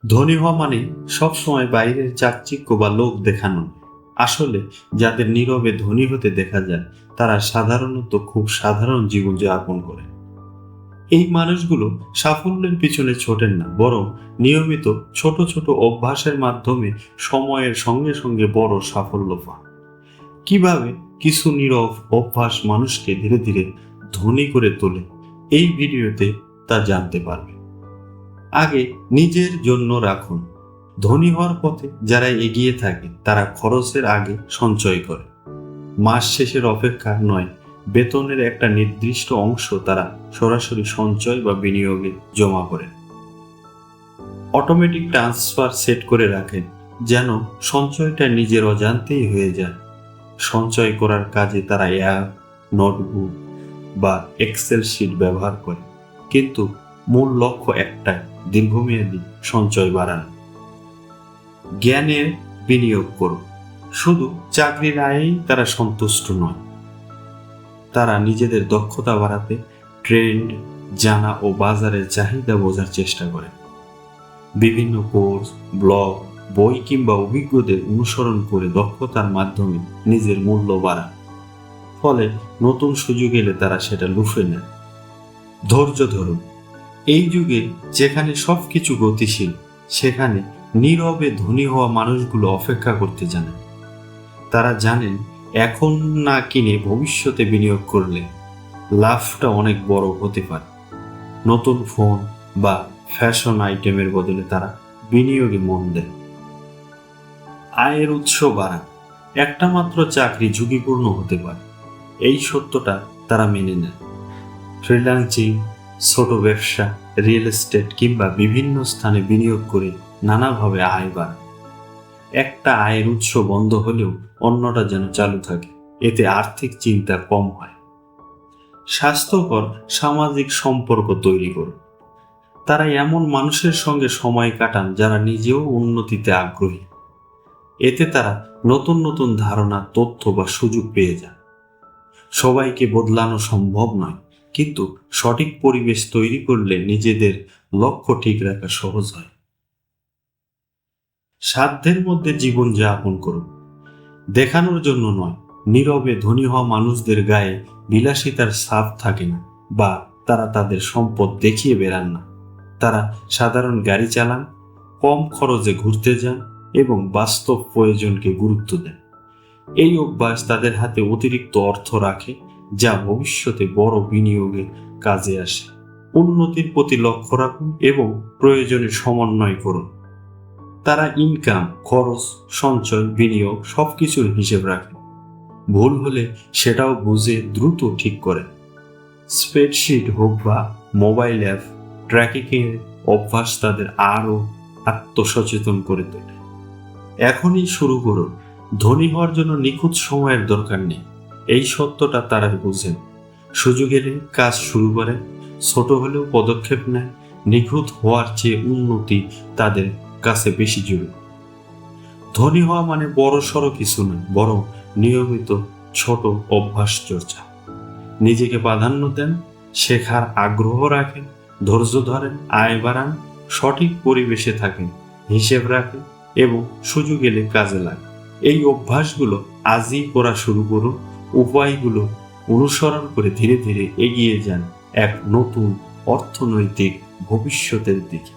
ধনী হওয়া মানে সবসময় বাইরের চাকচিক্য বা লোক দেখানো নয়। আসলে যাদের নীরবে ধনী হতে দেখা যায় তারা সাধারণত খুব সাধারণ জীবন যাপন করে। এই মানুষগুলো সাফল্যের পিছনে ছোটেন না, বরং নিয়মিত ছোট ছোট অভ্যাসের মাধ্যমে সময়ের সঙ্গে সঙ্গে বড় সাফল্য পান। কিভাবে কিছু নীরব অভ্যাস মানুষকে ধীরে ধীরে ধনী করে তোলে, এই ভিডিওতে তা জানতে পারবে। আগে নিজের জন্য রাখুন। ধনী হওয়ার পথে যারা এগিয়ে থাকে তারা খরচের আগে সঞ্চয় করে। মাস শেষের অপেক্ষা নয়, বেতনের একটা নির্দিষ্ট অংশ তারা সরাসরি সঞ্চয় বা বিনিয়োগে জমা করে। অটোমেটিক ট্রান্সফার সেট করে রাখেন, যেন সঞ্চয়টা নিজের অজান্তেই হয়ে যায়। সঞ্চয় করার কাজে তারা অ্যাপ, নোটবুক বা এক্সেল শিট ব্যবহার করে, কিন্তু মূল লক্ষ্য একটাই, দীর্ঘমেয়াদী সঞ্চয় বাড়ানো। জ্ঞানের বিনিয়োগ করুন। শুধু চাকরির আয়েই তারা সন্তুষ্ট নয়, তারা নিজেদের দক্ষতা বাড়াতে ট্রেন্ড জানা ও বাজারের চাহিদা বোঝার চেষ্টা করে। বিভিন্ন কোর্স, ব্লগ, বই কিংবা অভিজ্ঞদের অনুসরণ করে দক্ষতার মাধ্যমে নিজের মূল্য বাড়ান। ফলে নতুন সুযোগ এলে তারা সেটা লুফে নেয়। ধৈর্য ধরুন। এই যুগে যেখানে সবকিছু গতিশীল, সেখানে নীরবে ধনী হওয়া মানুষগুলো অপেক্ষা করতে জানে। তারা জানেন এখন না কিনে ভবিষ্যতে বিনিয়োগ করলে লাভটা অনেক বড় হতে পারে। নতুন ফোন বা ফ্যাশন আইটেমের বদলে তারা বিনিয়োগে মন দেয়। আয়ের উৎস বাড়ান। একটা মাত্র চাকরি ঝুঁকিপূর্ণ হতে পারে, এই সত্যটা তারা মেনে নেয়। ফ্রিল্যান্সিং, ছোট ব্যবসা, রিয়েল এস্টেট কিংবা বিভিন্ন স্থানে বিনিয়োগ করে নানাভাবে আয় বাড়ান। একটা আয়ের উৎস বন্ধ হলেও অন্যটা যেন চালু থাকে, এতে আর্থিক চিন্তা কম হয়। স্বাস্থ্যকর সামাজিক সম্পর্ক তৈরি করুন। তারা এমন মানুষের সঙ্গে সময় কাটান যারা নিজেও উন্নতিতে আগ্রহী। এতে তারা নতুন নতুন ধারণা, তথ্য বা সুযোগ পেয়ে যান। সবাইকে বদলানো সম্ভব নয়, কিন্তু সঠিক পরিবেশ তৈরি করলে নিজেদের লক্ষ্য ঠিক রাখা সহজ হয়। সাধ্যের মধ্যে জীবন যাপন করুন। দেখানোর জন্য নয়, নীরবে ধনী হওয়া মানুষদের গায়ে বিলাসিতার ছাপ থাকে না, বা তারা তাদের সম্পদ দেখিয়ে বেড়ান না। তারা সাধারণ গাড়ি চালান, কম খরচে ঘুরতে যান এবং বাস্তব প্রয়োজনকে গুরুত্ব দেন। এই অভ্যাস তাদের হাতে অতিরিক্ত অর্থ রাখে, যা ভবিষ্যতে বড় বিনিয়োগে কাজে আসে। উন্নতির প্রতি লক্ষ্য রাখুন এবং প্রয়োজনে সমন্বয় করুন। তারা ইনকাম, খরচ, সঞ্চয়, বিনিয়োগ সবকিছুর হিসেব রাখেন। ভুল হলে সেটাও বুঝে দ্রুত ঠিক করেন। স্প্রেডশিট হোক বা মোবাইল অ্যাপ, ট্র্যাকিংয়ের অভ্যাস তাদের আরও আত্মসচেতন করে তোলে। এখনই শুরু করুন। ধনী হওয়ার জন্য নিখুঁত সময়ের দরকার নেই, এই সত্যটা তারা বুঝেন। সুযোগ এলে কাজ শুরু করেন, ছোট হলেও পদক্ষেপ নেয়। নিখুঁত হওয়ার চেয়ে উন্নতি তাদের কাছে বেশি জরুরি। ধনী হওয়া মানে বড় সড়ো কিছু নয়, বরং নিয়মিত ছোট অভ্যাস চর্চা। নিজেকে প্রাধান্য দেন, শেখার আগ্রহ রাখেন, ধৈর্য ধরেন, আয় বাড়ান, সঠিক পরিবেশে থাকেন, হিসেব রাখেন এবং সুযোগ এলে কাজে লাগান। এই অভ্যাসগুলো আজই করা শুরু করুন। উপায়গুলো অনুসরণ করে ধীরে ধীরে এগিয়ে যান এক নতুন অর্থনৈতিক ভবিষ্যতের দিকে।